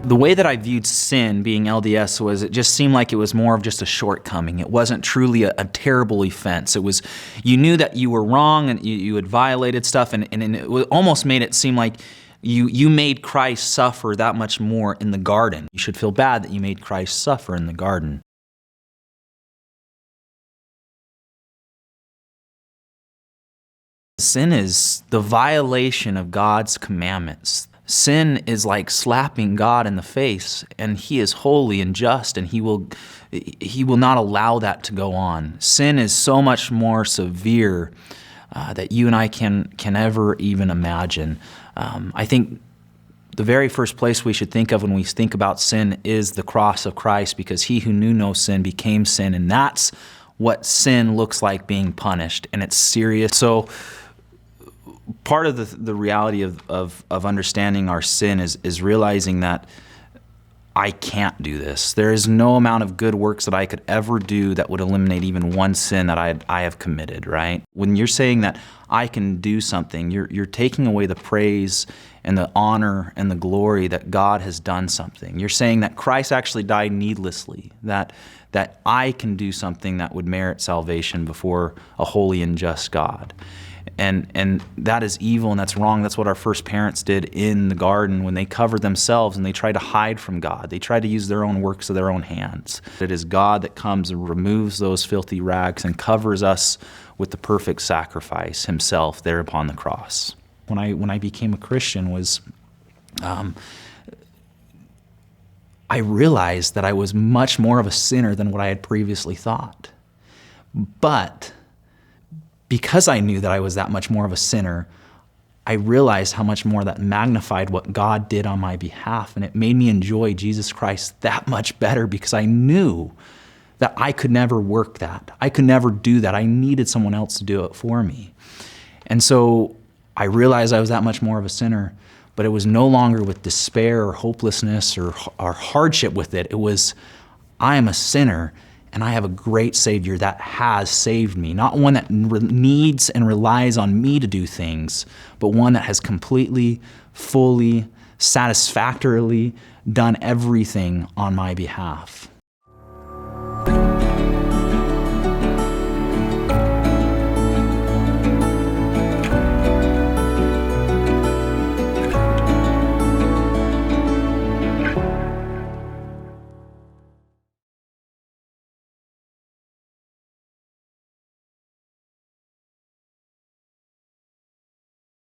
The way that I viewed sin, being LDS, was it just seemed like it was more of just a shortcoming. It wasn't truly a terrible offense. It was, you knew that you were wrong and you had violated stuff, and it almost made it seem like you made Christ suffer that much more in the garden. You should feel bad that you made Christ suffer in the garden. Sin is the violation of God's commandments. Sin is like slapping God in the face, and He is holy and just, and He will not allow that to go on. Sin is so much more severe that you and I can ever even imagine. I think the very first place we should think of when we think about sin is the cross of Christ, because He who knew no sin became sin, and that's what sin looks like being punished, and it's serious. So part of the reality of understanding our sin is realizing that I can't do this. There is no amount of good works that I could ever do that would eliminate even one sin that I have committed, right? When you're saying that I can do something, you're taking away the praise and the honor and the glory that God has done something. You're saying that Christ actually died needlessly, that I can do something that would merit salvation before a holy and just God. And that is evil, and that's wrong. That's what our first parents did in the garden when they covered themselves and they tried to hide from God. They tried to use their own works of their own hands. It is God that comes and removes those filthy rags and covers us with the perfect sacrifice Himself there upon the cross. When I became a Christian I realized that I was much more of a sinner than what I had previously thought. But because I knew that I was that much more of a sinner, I realized how much more that magnified what God did on my behalf, and it made me enjoy Jesus Christ that much better, because I knew that I could never work that. I could never do that. I needed someone else to do it for me. And so I realized I was that much more of a sinner, but it was no longer with despair or hopelessness or hardship with it. It was, I am a sinner, and I have a great Savior that has saved me. Not one that needs and relies on me to do things, but one that has completely, fully, satisfactorily done everything on my behalf.